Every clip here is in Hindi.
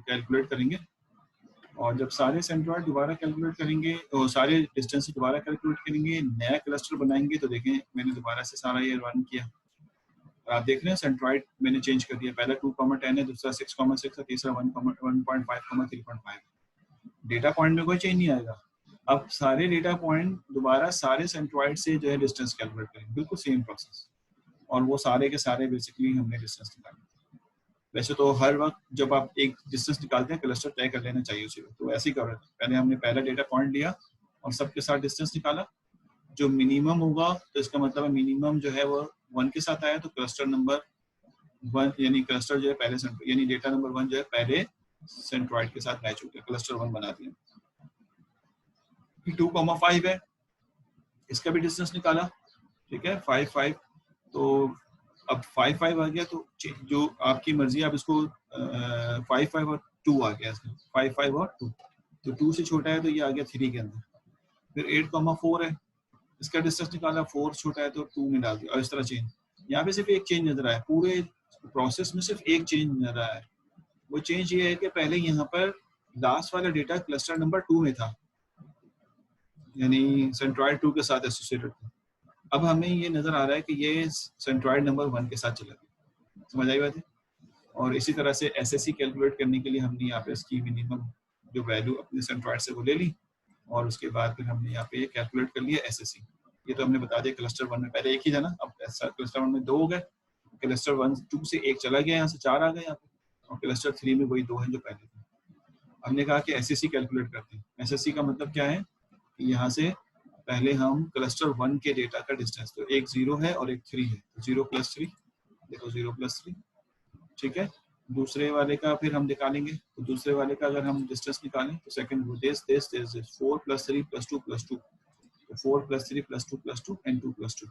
कैलकुलेट करेंगे, और जब सारे सेंट्रॉइड दोबारा कैलकुलेट करेंगे और सारे डिस्टेंस दोबारा कैलकुलेट करेंगे, नया क्लस्टर बनाएंगे, तो देखें मैंने दोबारा से सारा ये रन किया और आप देख रहे हैं सेंट्रॉइड मैंने चेंज कर दिया। पहला 2,10 है, दूसरा 6,6 है, तीसरा 1,1.5, 3.5। डेटा पॉइंट में कोई चेंज नहीं आएगा। अब सारे डेटा पॉइंट दोबारा सारे सेंट्रॉइड से जो है डिस्टेंस कैलकुलेट करेंगे, बिल्कुल सेम प्रोसेस, और वो सारे के सारे बेसिकली हमने डिस्टेंस निकाले। वैसे तो हर वक्त जब आप एक डिस्टेंस निकालते हैं क्लस्टर तय कर लेना चाहिए उसी वक्त, तो ऐसे ही कर रहे थे। पहले हमने पहला डेटा पॉइंट लिया और सबके साथ डिस्टेंस निकाला, जो मिनिमम होगा तो इसका मतलब है मिनिमम जो है वो 1 के साथ आया, तो क्लस्टर नंबर 1 यानी क्लस्टर जो है पहले यानी डेटा नंबर 1 जो है पहले सेंट्रॉइड के साथ मैच हो गया, क्लस्टर 1 बना दिया। 2,5 है, इसका भी डिस्टेंस निकाला, ठीक है, 5 तो अब 5 आ गया, तो जो आपकी मर्जी आप इसको 5 और 2 आ गया इसमें, 5 और 2, तो 2 से छोटा है तो ये आ गया 3 के अंदर। फिर 8,4 है, इसका डिस्टेंस निकाला, 4 छोटा है तो 2 में डाल दिया, और इस तरह चेंज। यहाँ पे सिर्फ एक चेंज नजर आया, पूरे प्रोसेस में सिर्फ एक चेंज नजर आया। वो चेंज ये है कि पहले यहाँ पर लास्ट वाला डेटा क्लस्टर नंबर 2 में था, यानी सेंट्रॉइड 2 के साथ एसोसिएटेड था। अब हमें ये नजर आ रहा है कि ये सेंट्रॉइड नंबर 1 के साथ चला गया। समझ आई बात है? और इसी तरह से एसएससी कैलकुलेट करने के लिए हमने यहाँ पे इसकी मिनिमम जो वैल्यू अपने सेंट्रॉइड से वो ले ली, और उसके बाद फिर हमने यहाँ पे कैलकुलेट कर लिया एसएससी। ये तो हमने बता दिया क्लस्टर 1 में पहले एक ही था ना, अब क्लस्टर 1 में 2 हो गए, क्लस्टर 2 से 1 चला गया, यहाँ से 4 आ गए यहाँ पे, और क्लस्टर 3 में वही 2 है जो पहले थे। हमने कहा कि एसएससी कैलकुलेट करते हैं। एसएससी का मतलब क्या है कि यहाँ से पहले हम क्लस्टर 1 के डेटा का डिस्टेंस, तो एक 0 है और एक 3 है, तो 0 + 3, देखो 0 + 3, ठीक है। दूसरे वाले का फिर हम निकालेंगे, तो दूसरे वाले का अगर हम डिस्टेंस निकालें तो सेकंड वो दिस 4 + 3 + 2 + 2, तो 4 + 3 + 2 + 2 एंड 2 + 2।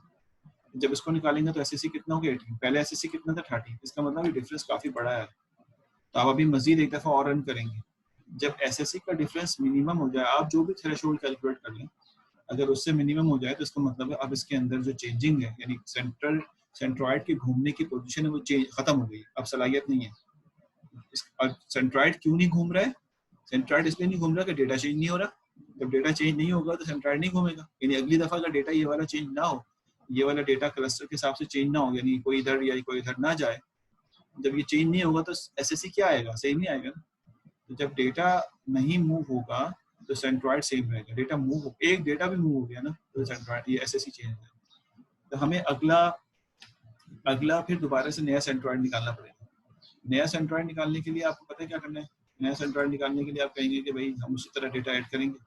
जब इसको निकालेंगे तो एसएससी कितना हो गया 18, पहले एसएससी कितना था 30, इसका मतलब ये डिफरेंस काफी बड़ा है। तो आप अभी मजीद एक दफा और रन करेंगे, जब एसएससी का डिफरेंस मिनिमम हो जाए, आप जो भी थ्रेशोल्ड कैलकुलेट कर लें, अगर उससे मिनिमम हो जाए तो इसका मतलब है अब इसके अंदर जो चेंजिंग है, यानी सेंट्रॉइड के घूमने की पोजीशन है वो खत्म हो गई, अब सलाहियत नहीं है। सेंट्रॉइड क्यों नहीं घूम रहा है? सेंट्रॉइड इसलिए नहीं घूम रहा कि डेटा चेंज नहीं हो रहा। जब डेटा चेंज नहीं होगा तो सेंट्रॉइड नहीं घूमेगा, यानी अगली दफा अगर डेटा ये वाला चेंज ना हो, ये वाला डेटा क्लस्टर के हिसाब से चेंज ना हो, यानी कोई इधर या कोई इधर ना जाए, जब ये चेंज नहीं होगा तो एसएससी क्या आएगा? सेम नहीं आएगा ना। तो जब डेटा नहीं मूव होगा तो सेंट्रॉइड सेम रहेगा, डेटा मूव हो, एक डेटा भी मूव हो गया ना तो सेंट्रॉइड ये एसएससी चेंज है। तो हमें अगला फिर दोबारा से नया सेंट्रॉइड निकालना पड़ेगा। नया सेंट्रॉइड निकालने के लिए आपको पता है क्या करना है? नया सेंट्रॉइड निकालने के लिए आप कहेंगे कि भाई हम उसी तरह डेटा ऐड करेंगे,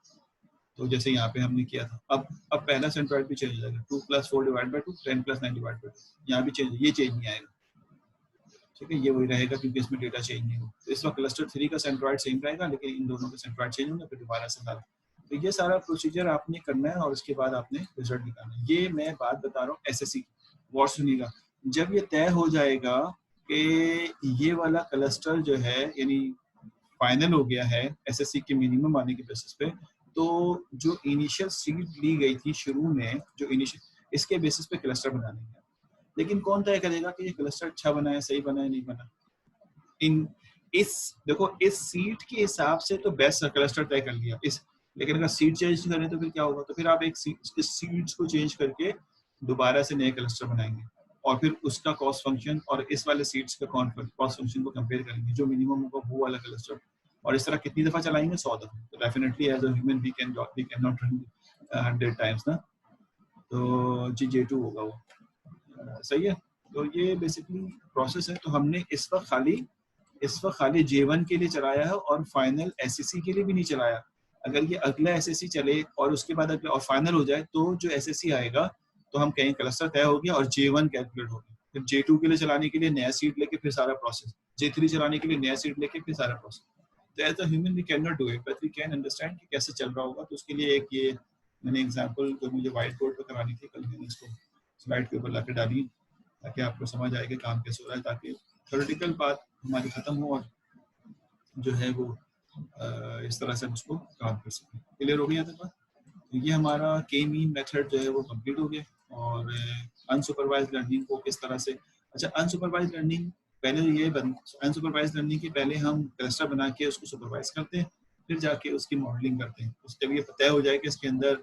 तो जैसे यहाँ पे हमने किया था। अब पहला सेंट्रॉइड भी चेंज हो जाएगा, 2 + 4 / 2, 10 + 9 / 2, यहाँ भी चेंज, ये चेंज नहीं आएगा, ठीक है, ये वही रहेगा क्योंकि इसमें डेटा चेंज नहीं हो। तो इस वक्त क्लस्टर 3 का सेंट्रॉइड सेम रहेगा, लेकिन इन दोनों का सेंट्रॉइड चेंज होगा, फिर दोबारा से डाल। तो ये सारा प्रोसीजर आपने करना है और उसके बाद आपने रिजल्ट निकालना है। ये मैं बात बता रहा हूँ एसएससी की, गौर सुनिएगा। जब ये तय हो जाएगा कि ये वाला क्लस्टर जो है यानी फाइनल हो गया है एसएससी के मिनिमम आने के बेसिस पे, तो जो इनिशियल सीट ली गई थी शुरू में, जो इनिशियल, इसके बेसिस पे क्लस्टर बनाने हैं। लेकिन कौन तय करेगा कि ये क्लस्टर अच्छा बना है, सही बना है, नहीं बना? देखो इस सीट के हिसाब से तो बेस्ट क्लस्टर तय कर लिया इस, लेकिन अगर सीट चेंज करें तो फिर क्या होगा? तो फिर आप इस सीट्स को चेंज करके दोबारा से नए क्लस्टर बनाएंगे, और फिर उसका कॉस्ट फंक्शन और इस वाले सीट्स का कॉस्ट फंक्शन को कंपेयर करेंगे, जो मिनिमम होगा वो वाला क्लस्टर, और इस तरह कितनी दफा चलाएंगे? 100 दफा। तो definitely as a human we can not run 100 times ना, तो जी J2 होगा वो। सही है। तो ये बेसिकली प्रोसेस है। तो हमने इस वक्त खाली J1 के लिए चलाया है और फाइनल एसएससी के लिए भी नहीं चलाया। अगर ये अगला एसएससी चले और उसके बाद अगला और फाइनल हो जाए तो जो एसएससी आएगा तो हम कहें क्लस्टर तय हो गया और J1 कैलकुलेट हो गया। फिर J2 के लिए चलाने के लिए नया सीट लेके फिर सारा प्रोसेस, J3 चलाने के लिए नया सीट लेके फिर सारा प्रोसेस। तो as a human we can not do it, but we can understand कि कैसे चल रहा होगा। तो उसके लिए एक ये मैंने एग्जांपल जो मुझे व्हाइट बोर्ड पर करानी थी, कल मैंने इसको स्लाइड के ऊपर लाके डाली ताकि आपको समझ आए कि काम कैसे हो रहा है, ताकि थ्योरेटिकल बात हमारी खत्म हो और जो है वो इस तरह से हम उसको काम कर सकें। क्लियर हो गया था? तो ये हमारा के मीन मेथड जो है वो कंप्लीट हो गया। और अनसुपरवाइज्ड लर्निंग को किस तरह से, अच्छा अनसुपरवाइज्ड लर्निंग पहले ये अनसुपरवाइज लर्निंग के पहले हम क्लस्टर बना के उसको सुपरवाइज करते हैं, फिर जाके उसकी मॉडलिंग करते हैं। उसके जब ये तय हो जाए कि इसके अंदर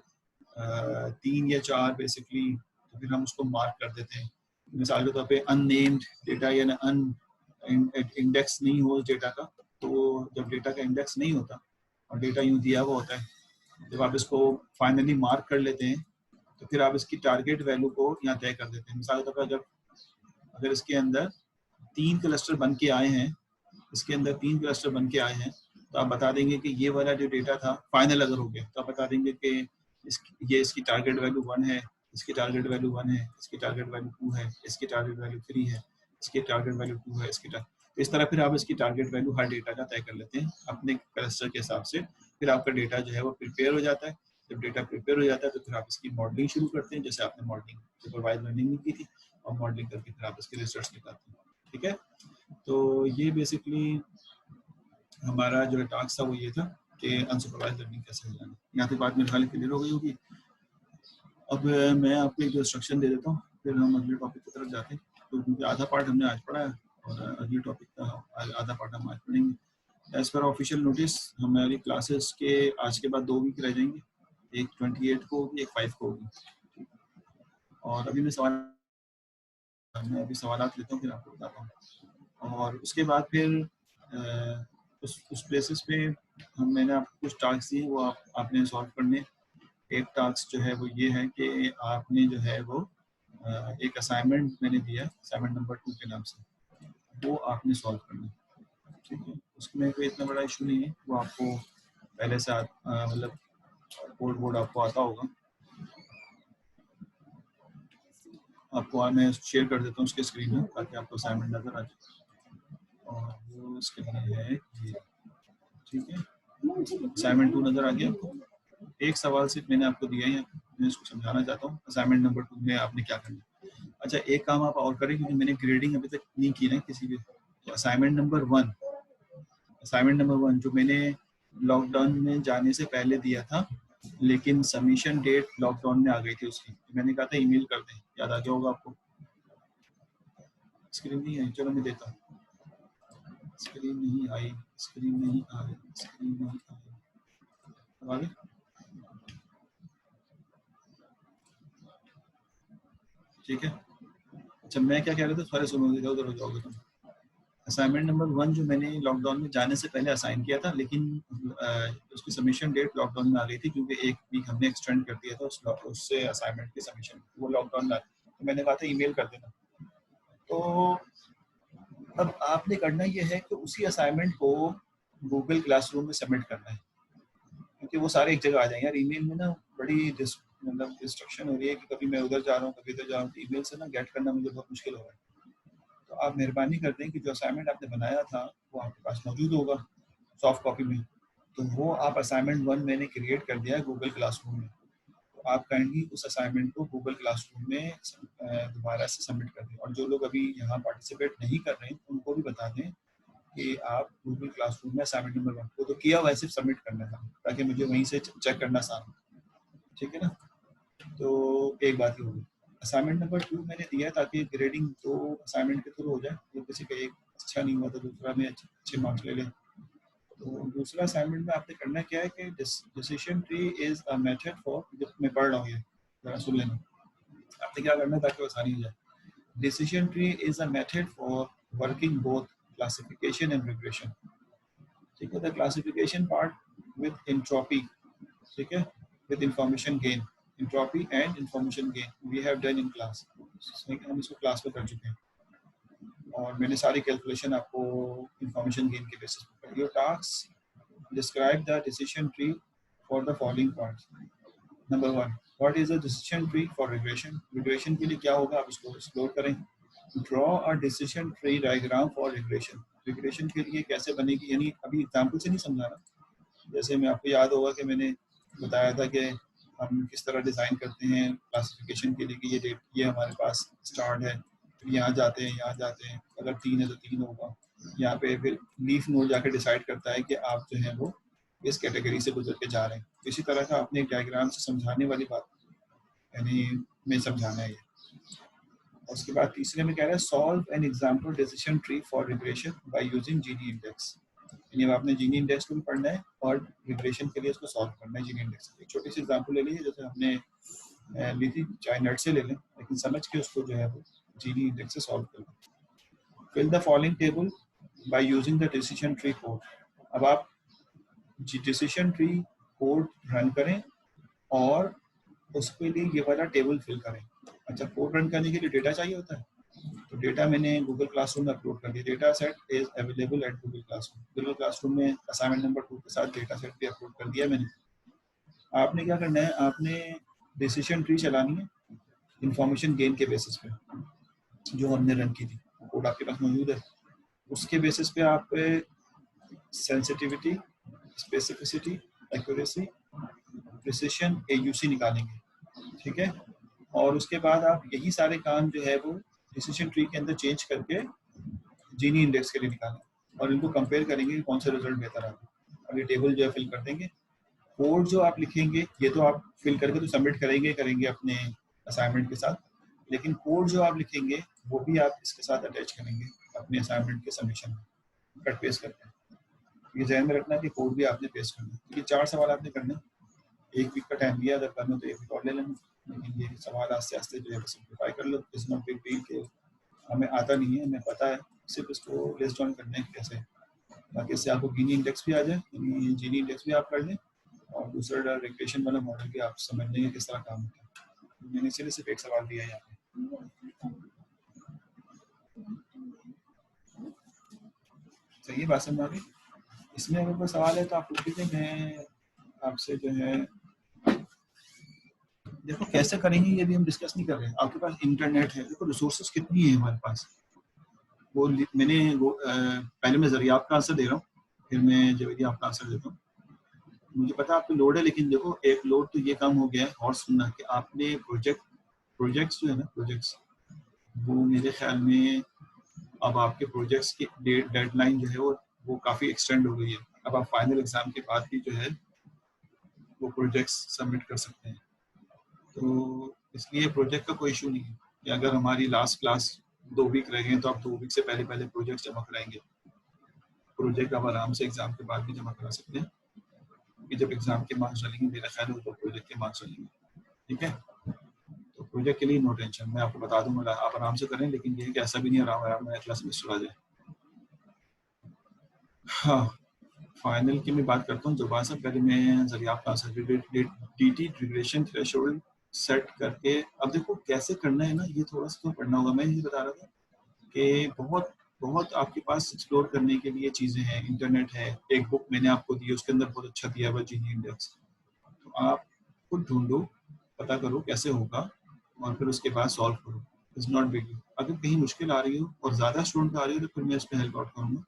3 या 4 बेसिकली, तो फिर हम उसको मार्क कर देते हैं। मिसाल के तौर पे अननेम्ड डेटा या अन इंडेक्स नहीं हो डेटा का, तो जब डेटा का इंडेक्स नहीं होता और डेटा यूँ दिया हुआ होता है, जब आप इसको फाइनली मार्क कर लेते हैं तो फिर आप इसकी टारगेट वैल्यू को यहाँ तय कर देते हैं। मिसाल के तौर पर अगर इसके अंदर 3 क्लस्टर बन के आए हैं, इसके अंदर 3 क्लस्टर बन के आए हैं, तो आप बता देंगे कि ये वाला जो डेटा था फाइनल अगर हो गया तो आप बता देंगे कि ये इसकी टारगेट वैल्यू 1 है, इसकी टारगेट वैल्यू 1 है, इसकी टारगेट वैल्यू 2 है, इसकी टारगेट वैल्यू 3 है, इसकी टारगेट वैल्यू 2 है, तो इस तरह फिर आप इसकी टारगेट वैल्यू हर डेटा का तय कर लेते हैं अपने क्लस्टर के हिसाब से। फिर आपका डेटा जो है वो प्रिपेयर हो जाता है। जब डेटा प्रिपेयर हो जाता है तो फिर आप इसकी मॉडलिंग शुरू करते हैं, जैसे आपने मॉडलिंग सुपरवाइज लर्निंग की थी, और मॉडलिंग करके फिर आप इसके रिजल्ट्स निकालते हैं। ठीक है, तो ये बेसिकली हमारा जो टास्क था वो ये था कि अनसुपरवाइज लर्निंग कैसे हो जाना। यहाँ पे बात मेरे ख्याल क्लियर हो गई होगी। अब मैं आपको एक इंस्ट्रक्शन दे देता हूँ, फिर हम अगले टॉपिक की तरफ जाते हैं। तो क्योंकि आधा पार्ट हमने आज पढ़ा है और अगले टॉपिक का आधा पार्ट हम आज पढ़ेंगे। एज पर ऑफिशियल नोटिस हमारी क्लासेस के आज के बाद 2 वीक रह जाएंगे, एक 28 को होगी, एक 5 को होगी। और अभी मैं सवालात लेता हूँ, फिर आपको बताता हूँ। और उसके बाद फिर उस प्लेसेस पे मैंने आपको कुछ टास्क दिए, वो आपने सॉल्व करने। एक टास्क जो है वो ये है कि आपने जो है वो एक असाइनमेंट मैंने दिया, असाइनमेंट नंबर 2 के नाम से, वो आपने सॉल्व करना। ठीक है, उसमें कोई इतना बड़ा इशू नहीं है, वो आपको पहले से मतलब बोर्ड आपको आता होगा। आपको मैं शेयर कर देता हूँ उसके स्क्रीन में ताकि आपको असाइनमेंट नजर आ जाए। और वो इसके लिए है ये, ठीक है, असाइनमेंट 2 नजर आ गया आपको। एक सवाल सिर्फ मैंने आपको दिया है, मैं इसको समझाना चाहता हूँ। असाइनमेंट नंबर 2 में आपने क्या करना। अच्छा, एक काम आप और करें, क्योंकि मैंने ग्रेडिंग अभी तक नहीं की ना किसी भी। तो असाइनमेंट नंबर 1 जो मैंने लॉकडाउन में जाने से पहले दिया था, लेकिन सबमिशन डेट लॉकडाउन में आ गई थी उसकी, तो मैंने कहा था ईमेल कर दें, याद आ गया होगा आपको। स्क्रीन नहीं आई, चलो मैं देता हूँ। स्क्रीन नहीं आई, स्क्रीन नहीं आई, स्क्रीन नहीं आई, आगे। ठीक है, अच्छा मैं क्या कह रहा था, सारे सुनोगे, उधर हो जाओगे तुम। असाइनमेंट नंबर 1 जो मैंने लॉकडाउन में जाने से पहले असाइन किया था, लेकिन उसकी सबमिशन डेट लॉकडाउन में आ गई थी, क्योंकि एक वीक हमने एक्सटेंड कर दिया था उससे असाइनमेंट की सबमिशन, वो लॉकडाउन में आ गई। तो मैंने कहा था ईमेल कर देना। तो अब आपने करना ये है कि उसी असाइनमेंट को गूगल क्लासरूम में सबमिट करना है, क्योंकि वो सारे एक जगह आ जाएंगे यार। ईमेल में ना बड़ी मतलब डिस्ट्रक्शन हो रही है कि कभी मैं उधर जा रहा हूँ, कभी इधर जा रहा हूँ, ईमेल से ना गेट करना मुझे बहुत मुश्किल हो रहा है। तो आप मेहरबानी कर दें कि जो असाइनमेंट आपने बनाया था वो आपके पास मौजूद होगा सॉफ्ट कॉपी में, तो वो आप असाइनमेंट 1 मैंने क्रिएट कर दिया है गूगल क्लासरूम में। तो आप काइंडली उस असाइनमेंट को गूगल क्लासरूम में दोबारा से सबमिट कर दें। और जो लोग अभी यहाँ पार्टिसिपेट नहीं कर रहे हैं उनको भी बता दें कि आप गूगल क्लासरूम में असाइनमेंट नंबर 1 को तो किया हुआ है, सिर्फ सबमिट करना था, ताकि मुझे वहीं से चेक करना आसान हो। ठीक है ना, तो एक बात ही होगी। असाइनमेंट नंबर 2 मैंने दिया है ताकि ग्रेडिंग तो असाइनमेंट के थ्रू हो जाए, तो किसी का एक अच्छा नहीं हुआ तो दूसरा में अच्छे मार्क्स ले ले। तो दूसरा असाइनमेंट में आपने करना क्या है कि decision tree is a method for, मैं पढ़ रहा हूँ, ये जरा सुन लेना। आपने क्या करना है ताकि आसानी हो जाए। Decision tree is a method for working both classification and regression. ठीक है, the classification part with entropy, ठीक है, with information gain, entropy and information gain we have done in class. हम इसको क्लास में कर चुके हैं और मैंने सारी कैलकुलेशन आपको इंफॉर्मेशन गेन के बेसिस पर। Your task describe the decision tree for the following points. Number 1, what is a decision tree for regression. Regression के लिए क्या होगा, आप इसको एक्सप्लोर करें। Draw a decision tree diagram for regression. Regression के लिए कैसे बनेगी, यानी अभी एग्जाम्पल से नहीं समझा रहा। जैसे मैं आपको याद होगा कि मैंने बताया था कि हम किस तरह डिज़ाइन करते हैं क्लासिफिकेशन के लिए कि ये डेट, ये हमारे पास स्टार्ट है, फिर यहाँ जाते हैं, यहाँ जाते हैं, अगर 3 है तो 3 होगा। यहाँ पे फिर लीफ नोड जाके डिसाइड करता है कि आप जो है वो इस कैटेगरी से गुजर के जा रहे हैं। इसी तरह का अपने एक डायग्राम से समझाने वाली बात यानी मैं समझाना है ये। उसके बाद तीसरे में कह रहा है solve an example decision tree for regression by using Gini index. यानी आपने जीनी इंडेक्स को भी पढ़ना है और रिग्रेशन के लिए उसको सॉल्व करना है जीनी इंडेक्स। एक छोटी सी एग्जांपल ले लीजिए, जैसे हमने ली थी, चाहे नेट से ले लें, लेकिन समझ के उसको जो है वो जीनी इंडेक्स से सॉल्व कर लें। Fill the following table by using the decision tree code. अब आप डिसीजन ट्री कोड रन करें और उसके लिए ये वाला टेबल फिल करें। अच्छा, कोड रन करने के लिए डेटा चाहिए होता है, तो डेटा मैंने गूगल क्लासरूम में अपलोड कर दिया। Data set is available at Google classroom. Google classroom में असाइनमेंट नंबर 2 के साथ डेटा सेट भी अपलोड कर दिया मैंने। आपने क्या करना है, आपने डिसीजन ट्री चलानी है इंफॉर्मेशन गेन के बेसिस पे, जो हमने रन की थी, कोड आपके पास मौजूद है। उसके बेसिस पे आप sensitivity, specificity, accuracy, precision, AUC निकालेंगे, ठीक है। और उसके बाद आप यही सारे काम जो है वो डिसीजन ट्री के अंदर चेंज करके जीनी इंडेक्स के लिए निकालें और इनको कंपेयर करेंगे कि कौन सा रिजल्ट बेहतर आता है। अब ये टेबल जो है फिल कर देंगे। कोड जो आप लिखेंगे ये तो आप फिल करके तो सबमिट करेंगे अपने असाइनमेंट के साथ, लेकिन कोड जो आप लिखेंगे वो भी आप इसके साथ अटैच करेंगे अपने असाइनमेंट के सबमिशन में, कट पेस्ट करके। ये ध्यान में रखना कि कोड भी आपने पेस्ट करना है। ये 4 सवाल आपने करने, 1 वीक का टाइम दिया, अगर करना तो 1 वीक और ले लेंगे, लेकिन ये सवाल आस्ते आस्ते जो है सिंप्लीफाई कर लो। इट्स नॉट बिग डील के हमें आता नहीं है, हमें पता है, सिर्फ इसको लिस्ट डाउन करने हैं कैसे, ताकि इससे आपको जीनी इंडेक्स भी आ जाए, यानी जीनी इंडेक्स भी आप कर लें और दूसरा रिग्रेशन वाला मॉडल भी आप समझ लेंगे किस तरह काम होता है। मैंने इसलिए सिर्फ एक सवाल दिया है यहाँ पे। सही है बात समझ आ गई? इसमें अगर कोई सवाल है तो आप पूछ लीजिए, मैं आपसे जो है, देखो कैसे करेंगे ये भी हम डिस्कस नहीं कर रहे हैं। आपके पास इंटरनेट है, देखो रिसोर्सेज कितनी है हमारे पास, वो मैंने वो पहले मैं जरियाब का आंसर दे रहा हूँ, फिर मैं जवेदी आपका आंसर देता हूँ। मुझे पता है आपको लोड है, लेकिन देखो एक लोड तो ये काम हो गया है और सुनना कि आपने प्रोजेक्ट्स जो है ना, प्रोजेक्ट्स वो मेरे ख्याल में अब आपके प्रोजेक्ट्स की डेडलाइन जो है वो काफ़ी एक्सटेंड हो गई है। अब आप फाइनल एग्जाम के बाद भी जो है वो प्रोजेक्ट्स सबमिट कर सकते हैं। तो इसलिए प्रोजेक्ट का कोई इशू नहीं है कि अगर हमारी लास्ट क्लास 2 वीक रह गए तो आप 2 वीक से पहले पहले प्रोजेक्ट जमा कराएंगे। प्रोजेक्ट आप आराम से एग्जाम के बाद भी जमा करा सकते हैं, कि जब एग्जाम के मार्क्स डालेंगे मेरा ख्याल है तो प्रोजेक्ट के मार्क्स डालेंगे, ठीक है। तो प्रोजेक्ट के लिए नो टेंशन, मैं आपको बता दूंगा, आप आराम से करें, लेकिन ये कि ऐसा भी नहीं आराम अगला सेमेस्टर आ जाए। हाँ, फाइनल की मैं बात करता हूँ दोबारा से, पहले मैं जरिए आपका DT रिग्रेशन थ्रेशोल्ड सेट करके, अब देखो कैसे करना है ना, ये थोड़ा सा तो पढ़ना होगा। मैं ये बता रहा था कि बहुत बहुत आपके पास एक्सप्लोर करने के लिए चीज़ें हैं, इंटरनेट है, एक बुक मैंने आपको दी, उसके अंदर बहुत अच्छा दिया हुआ जीनी इंडेक्स, तो आप खुद ढूंढो, पता करो कैसे होगा और फिर उसके बाद सॉल्व करो। It's not big. अगर कहीं मुश्किल आ रही हो और ज़्यादा स्टूडेंट आ रही हो तो फिर मैं इस पर हेल्प आउट करूँगा।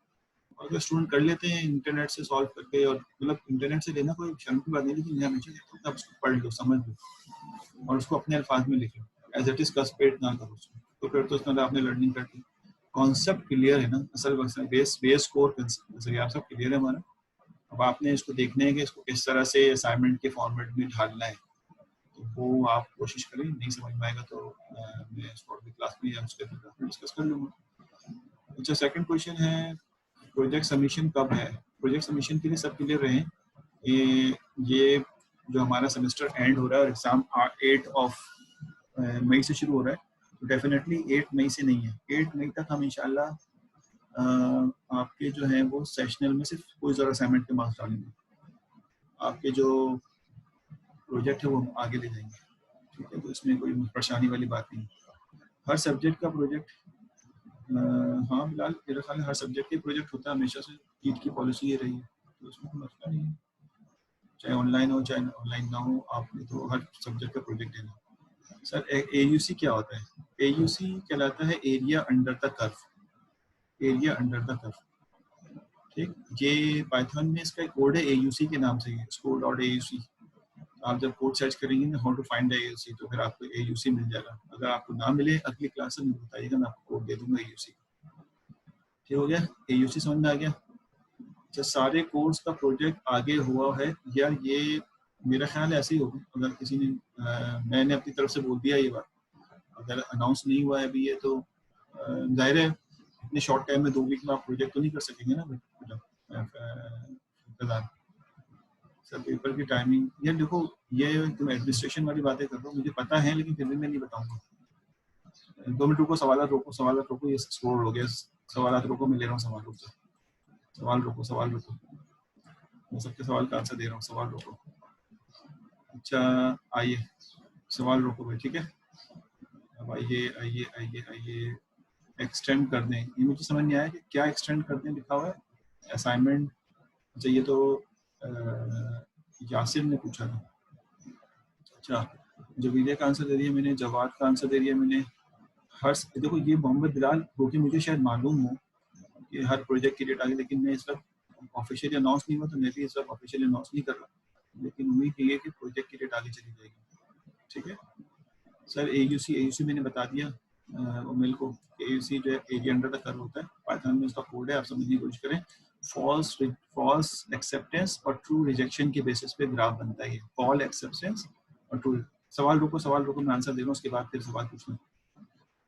अगर स्टूडेंट कर लेते हैं इंटरनेट से सॉल्व करके, और मतलब इंटरनेट से लेना कोई शर्म की बात नहीं, लेकिन मैं हमेशा कहता हूँ कि आप उसको पढ़ लो, समझ लो और उसको अपने अल्फाज में लिख लो, एज इट इज कसपेट ना करो उसको, तो फिर तो उसमें आपने लर्निंग कर ली, कॉन्सेप्ट क्लियर है ना, असल बेस कोर कंसेप्ट आप सब क्लियर है हमारा। अब आपने इसको देखना है कि इसको किस तरह से असाइनमेंट के फॉर्मेट में ढालना है, तो वो आप कोशिश करें। नहीं समझ में आएगा तो मैं इसको अगली क्लास में या उसके क्लास में डिस्कस कर लूँगा। अच्छा, सेकंड क्वेश्चन है प्रोजेक्ट सबमिशन कब है? प्रोजेक्ट सबमिशन के लिए सब क्लियर रहे, ये जो हमारा सेमेस्टर एंड हो रहा है और एग्जाम 8 मई से शुरू हो रहा है, तो डेफिनेटली 8 मई से नहीं है, 8 मई तक हम इंशाल्लाह आपके जो है वो सेशनल में सिर्फ कोई ज़रा असाइनमेंट के मार्क्स डालेंगे, आपके जो प्रोजेक्ट है वो हम आगे ले जाएंगे, ठीक है। तो इसमें कोई परेशानी वाली बात नहीं। हर सब्जेक्ट का प्रोजेक्ट, हाँ फिलहाल मेरा ख्याल है हर सब्जेक्ट के प्रोजेक्ट होता है, हमेशा से ईद की पॉलिसी ये रही है, तो उसमें कोई मसला नहीं है, चाहे ऑनलाइन हो चाहे ऑनलाइन ना हो, आपने तो हर सब्जेक्ट का प्रोजेक्ट देना। सर AUC क्या होता है? AUC कहलाता है area under the curve, area under the curve, ठीक। ये पाइथन में इसका एक कोड है AUC के नाम से, score.auc। आप जब कोड सर्च करेंगे ना हाउ टू फाइंड AUC, तो फिर आपको AUC मिल जाएगा। अगर आपको ना मिले अगली क्लास में बताइएगा, मैं आपको कोड दे दूंगा AUC। ठीक हो गया, AUC समझ में आ गया? अच्छा, सारे कोर्स का प्रोजेक्ट आगे हुआ है यार, ये मेरा ख्याल ऐसे ही होगा। अगर किसी ने मैंने अपनी तरफ से बोल दिया ये बात, अगर अनाउंस नहीं हुआ है अभी ये तो जाहिर है इतने शॉर्ट टाइम में 2 वीक में आप प्रोजेक्ट तो नहीं कर सकेंगे ना फिलहाल। सर पेपर की टाइमिंग यार देखो, ये तुम एडमिनिस्ट्रेशन वाली बातें कर रहे हो, मुझे पता है लेकिन फिर भी मैं नहीं बताऊंगा। 2 मिनट रुको, सवाल रोको, ये स्क्रॉल हो गया, सवाल रोको, मैं ले रहा हूँ सवाल रोको, सवाल रोको, मैं सबके सवाल का आंसर दे रहा हूँ, सवाल रोको। अच्छा आइए, सवाल रोको भाई, ठीक है। अब आइए आइए आइए आइए, एक्सटेंड कर दें, ये मुझे समझ नहीं आया कि क्या एक्सटेंड कर दें लिखा हुआ है, असाइनमेंट। अच्छा ये तो यासिर ने पूछा था। अच्छा जवीदिया का आंसर दे दिया मैंने, जवाद का आंसर दे दिया मैंने, हर्ष, देखो ये मोहम्मद बिलाल, क्योंकि मुझे शायद मालूम हो कि हर प्रोजेक्ट की डेट आ गई, लेकिन मैं इस वक्त ऑफिशियली अनाउंस नहीं हुआ तो मैं भी इस वक्त ऑफिशियली अनाउंस नहीं कर रहा, लेकिन उम्मीद ये है कि प्रोजेक्ट की डेट आगे चली जाएगी, ठीक है। सर एयूसी मैंने बता दिया उमिल को, एयूसी जो है एरिया अंडर द कर्व होता है, पाइथन में उसका कोड है, आप समझने की कोशिश करें। फॉल्स एक्सेप्टेंस और ट्रू रिजेक्शन के बेसिस पे ग्राफ बनता है, फॉल एक्सेप्टेंस और ट्रू। सवाल रुको, मैं आंसर दे रहा हूँ, उसके बाद फिर सवाल पूछना।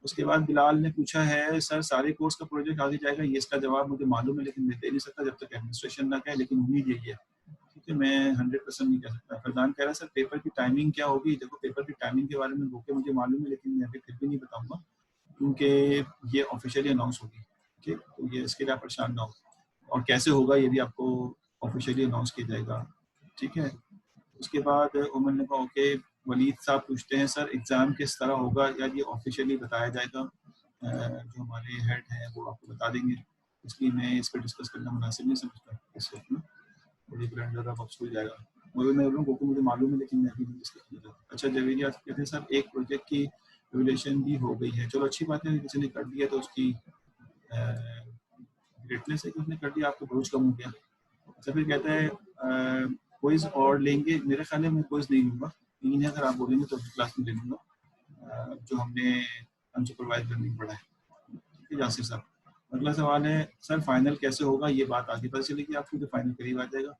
उसके बाद बिलाल ने पूछा है सर सारे कोर्स का प्रोजेक्ट आगे जाएगा, ये इसका जवाब मुझे मालूम है लेकिन मैं दे नहीं सकता जब तक एडमिनिस्ट्रेशन ना कहे, लेकिन उम्मीद यही है, ठीक है, मैं 100% नहीं कह सकता। फरदान कह रहा है सर पेपर की टाइमिंग क्या होगी, देखो पेपर की टाइमिंग के बारे में मुझे मालूम है लेकिन मैं अभी फिर भी नहीं बताऊंगा क्योंकि ये ऑफिशियली अनाउंस होगी, ठीक, तो ये इसके लिए आप परेशान ना हो, और कैसे होगा ये भी आपको ऑफिशियली अनाउंस किया जाएगा, ठीक है। उसके बाद उमर ने कहा ओके। वलीद साहब पूछते हैं सर एग्जाम किस तरह होगा, यार ये ऑफिशियली बताया जाएगा, जो हमारे हेड हैं वो आपको बता देंगे, इसलिए मैं इस पर डिस्कस करना मुनासिब नहीं समझता इस वक्त में, बड़ी ग्रैंडर ऑफ स्कूल जाएगा। मैं बोल रहा हूँ मुझे मालूम है लेकिन मैं अभी नहीं डिस्कस करना चाहता। अच्छा जवेदी आज कहते हैं सर एक प्रोजेक्ट की रिवलेशन भी हो गई है, चलो अच्छी बात है, किसी ने कर दिया तो उसकी ग्रेटनेस है कि उसने कर दिया, आपको बोझ कम हो गया। अच्छा फिर कहता है क्विज और लेंगे, मेरे ख्याल में मैं क्विज नहीं लूँगा, लेकिन अगर आप बोलेंगे तो क्लास में ले लूँगा जो हमने अनसुपरवाइज लर्निंग पढ़ा है, ठीक है यासिर साहब। अगला सवाल है सर फाइनल कैसे होगा, ये बात आगे पता चलेगी आपको जो फाइनल करीब आ जाएगा।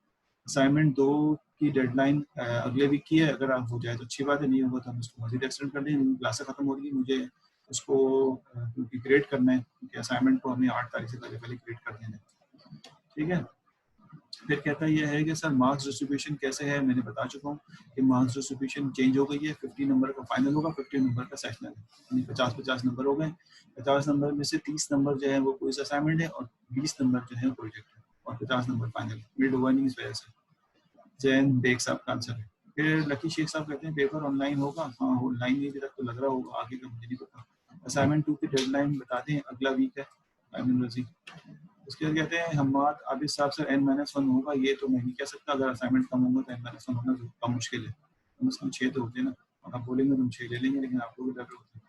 असाइनमेंट 2 की डेडलाइन अगले वीक की है, अगर आप हो जाए तो अच्छी बात है, नहीं होगा तो हम उसको मजीद एक्सटेंड कर दें, क्लासें खत्म हो रही है, मुझे उसको क्योंकि ग्रेड करना है, क्योंकि असाइनमेंट को हमें 8 तारीख से पहले ग्रेड कर देना है, ठीक है। फिर कहता यह है कि सर मार्क्स डिस्ट्रीब्यूशन कैसे है, मैंने बता चुका हूँ कि मार्क्स डिस्ट्रीब्यूशन चेंज हो गई है, 50 नंबर का फाइनल होगा, 50 नंबर का सेशनल है, यानी 50-50 नंबर हो गए। 50 नंबर में से 30 नंबर जो है वो क्विज असाइनमेंट है और 20 नंबर जो है प्रोजेक्ट है, और 50 नंबर फाइनल मिड हुआ नहीं इस वजह से। जैन बेग साहब का आंसर है। फिर लकी शेख साहब कहते हैं पेपर ऑनलाइन होगा, हाँ ऑनलाइन ही अभी तक तो लग रहा होगा, आगे का मुझे नहीं पता। असाइनमेंट 2 की डेडलाइन बता दें, अगला वीक है, रजी। उसके बाद कहते हैं हमाद आबिद साहब सर N-1 होगा, ये तो मैं नहीं कह सकता, अगर असाइनमेंट कम होगा तो N-1 होना कम मुश्किल है, कम से कम 6 तो होते हैं ना, आप बोलेंगे तुम 6 ले लेंगे लेकिन आप लोग डर रहे होते हैं।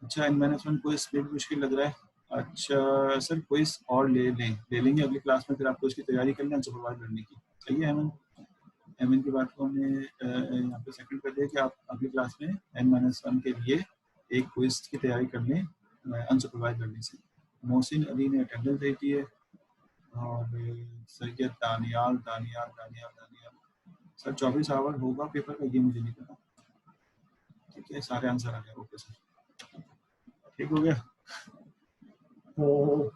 अच्छा N-1 कोई स्प्लिट मुश्किल लग रहा है, अच्छा सर कोई और ले लेंगे अगली क्लास में, फिर आपको इसकी तैयारी करनी है सुपरवाइज करने की, सही है एमन की बात को हमने यहाँ पे सेकंड कर दिया कि आप अगली क्लास में N-1 के लिए एक क्विज की तैयारी कर लें अनसुपरवाइज लर्निंग से। मोहसिन अली ने अटेंडेंस दे दी है, और सैयद दानियाल सर 24 आवर होगा पेपर का, ये मुझे नहीं पता, ठीक है, सारे आंसर आ गए, ओके सर, ठीक हो गया। तो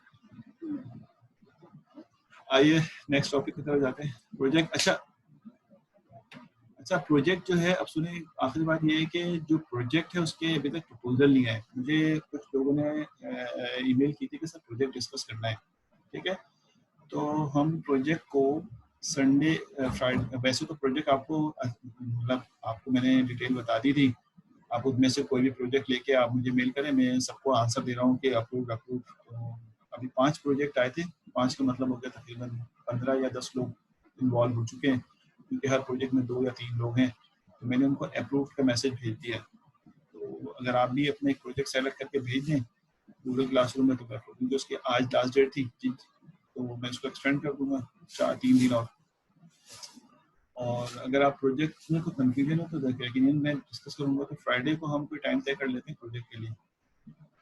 आइए नेक्स्ट टॉपिक की तरफ जाते हैं, प्रोजेक्ट। अच्छा प्रोजेक्ट जो है, अब सुने आखिरी बात ये है कि जो प्रोजेक्ट है उसके अभी तक प्रपोजल नहीं आए, मुझे कुछ लोगों ने ईमेल की थी कि सर प्रोजेक्ट डिस्कस करना है, ठीक है, तो हम प्रोजेक्ट को संडे फ्राइडे, वैसे तो प्रोजेक्ट आपको मतलब आपको मैंने डिटेल बता दी थी, आप उसमें से कोई भी प्रोजेक्ट लेके आप मुझे मेल करें, मैं सबको आंसर दे रहा हूँ कि अप्रूव। तो अभी 5 प्रोजेक्ट आए थे, 5 का मतलब हो गया तकरीबन 15 या 10 लोग इन्वॉल्व हो चुके हैं, क्योंकि हर प्रोजेक्ट में 2 या 3 लोग हैं, तो मैंने उनको अप्रूव का मैसेज भेज दिया। तो अगर आप भी अपने प्रोजेक्ट सेलेक्ट करके भेज दें गूगल क्लासरूम में, तो मैं क्योंकि उसकी आज लास्ट डेट थी, तो मैं उसको एक्सटेंड कर दूंगा 3 दिन और अगर आप प्रोजेक्ट में कोई कंफ्यूजन हो तो यकीनन मैं डिस्कस करूंगा। तो फ्राइडे को हम कोई टाइम तय कर लेते हैं प्रोजेक्ट के लिए,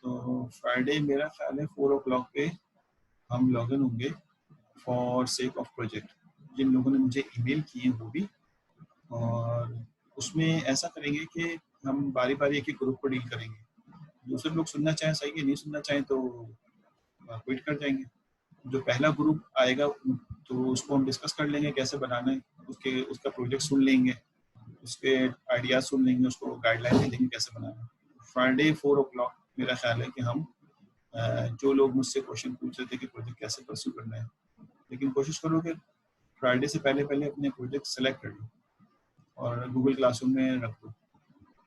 तो फ्राइडे मेरा ख्याल है 4 o'clock पे हम लॉग इन होंगे फॉर सेक ऑफ प्रोजेक्ट, जिन लोगों ने मुझे ईमेल किए वो भी, और उसमें ऐसा करेंगे कि हम बारी बारी एक एक ग्रुप को डील करेंगे, दूसरे लोग सुनना चाहें सही है, नहीं सुनना चाहें तो क्विट कर जाएंगे। जो पहला ग्रुप आएगा तो उसको हम डिस्कस कर लेंगे कैसे बनाना है, उसका प्रोजेक्ट सुन लेंगे, उसके आइडियाज सुन लेंगे, उसको गाइडलाइन दे देंगे कैसे बनाना है। फ्राइडे 4 o'clock मेरा ख्याल है कि हम जो लोग मुझसे क्वेश्चन पूछ रहे थे कि प्रोजेक्ट कैसे परस्यू करना है, लेकिन कोशिश करो कि फ्राइडे से पहले पहले अपने प्रोजेक्ट सेलेक्ट कर लो और गूगल क्लासरूम में रख दो,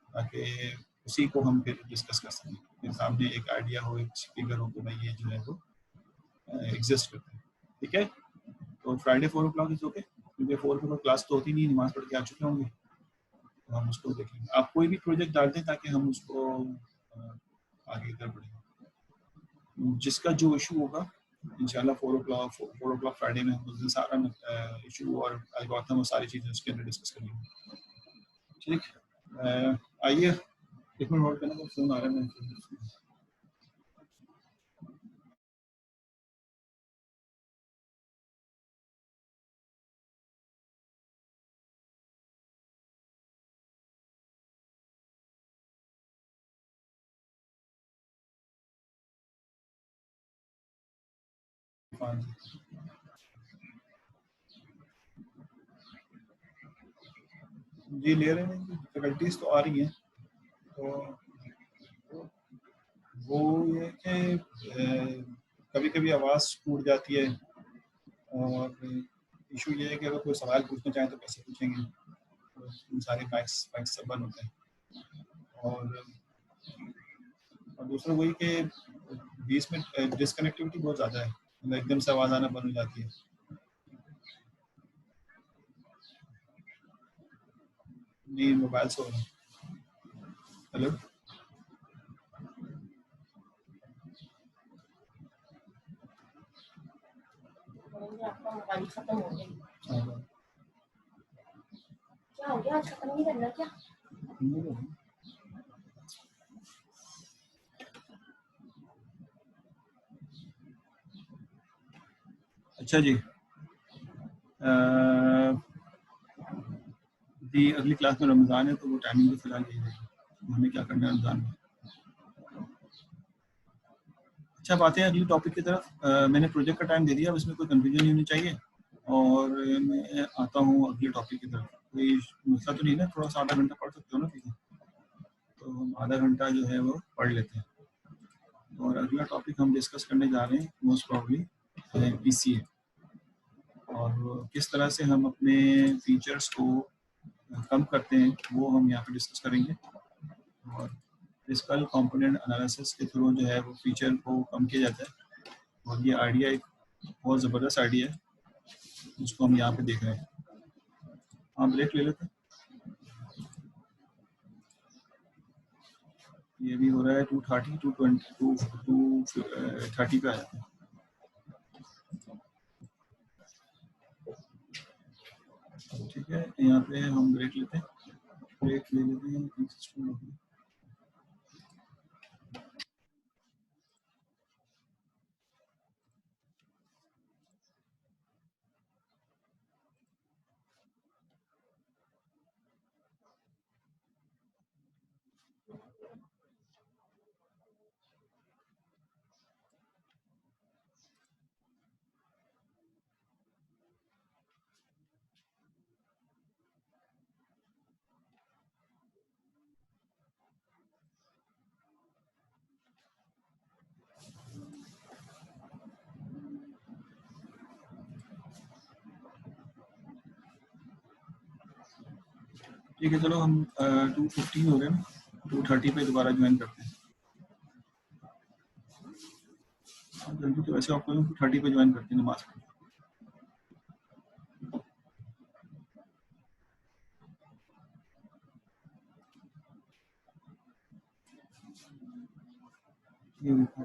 ताकि उसी को हम फिर डिस्कस कर सकें। मेरे सामने एक आइडिया हो, एक स्पीकर हो कि भाई ये जो है वो एग्जिस्ट करता है। ठीक है, तो फ्राइडे 4 o'clock इज ओके, क्योंकि 4 o'clock क्लास तो होती नहीं, नमाज पढ़ के आ चुके होंगे, तो हम उसको देखेंगे। आप कोई भी प्रोजेक्ट डाल दें ताकि हम उसको आगे कर बढ़ें। जिसका जो इशू होगा इंशाल्लाह 4 o'clock फ्राइडे में हम उस दिन सारा इशू और एल्गोरिथम और सारी चीज़ें उसके अंदर डिस्कस करेंगे। ठीक, आइए एक मिनट होल्ड करना, फोन आ रहा है मेरे। जी ले रहे हैं, डिफिकल्टीज तो आ रही हैं, तो वो ये कि कभी कभी आवाज़ टूट जाती है, और इशू ये है कि अगर कोई सवाल पूछना चाहे तो कैसे पूछेंगे, तो सारे माइक्स माइक्स सब बंद होते हैं। और दूसरा वही कि बीच में डिसकनेक्टिविटी बहुत ज़्यादा है, मतलब एकदम से आवाज़ आना बंद हो जाती है। नहीं, मोबाइल से हो रहा है। हेलो, आपका मोबाइल खत्म हो गई, हाँ, क्या हो गया? आज खत्म नहीं करना क्या? अच्छा जी, जी अगली क्लास में रमज़ान है, तो वो टाइमिंग तो फिलहाल यही रहेगी, हमें क्या करना है रमज़ान में। अच्छा, बातें अगली टॉपिक की तरफ। मैंने प्रोजेक्ट का टाइम दे दिया, अब इसमें कोई कंफ्यूजन नहीं होनी चाहिए, और मैं आता हूँ अगले टॉपिक की तरफ। कोई मसला तो नहीं ना, थोड़ा सा आधा घंटा पढ़ सकते हो ना? ठीक है, तो हम आधा घंटा जो है वो पढ़ लेते हैं, और अगला टॉपिक हम डिस्कस करने जा रहे हैं मोस्ट प्रॉब्ली PCA, और किस तरह से हम अपने फीचर्स को कम करते हैं वो हम यहाँ पे डिस्कस करेंगे। और फिजिकल कंपोनेंट एनालिसिस के थ्रू जो है वो फीचर को कम किया जाता है, और ये आइडिया एक बहुत ज़बरदस्त आइडिया है जिसको हम यहाँ पे देख रहे हैं। आप ब्रेक ले लेते हैं, ये भी हो रहा है 2:30 2:30 पे आया था। ठीक है, यहाँ पे हम ब्रेक लेते हैं, ब्रेक ले लेते हैं। ठीक है, चलो हम 2:15 हो रहे हैं, 2:30 पे दोबारा ज्वाइन करते हैं। जल्दी तो वैसे आपको 2:30 पे ज्वाइन करते हैं नमाज।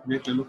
ब्रेक ले लो।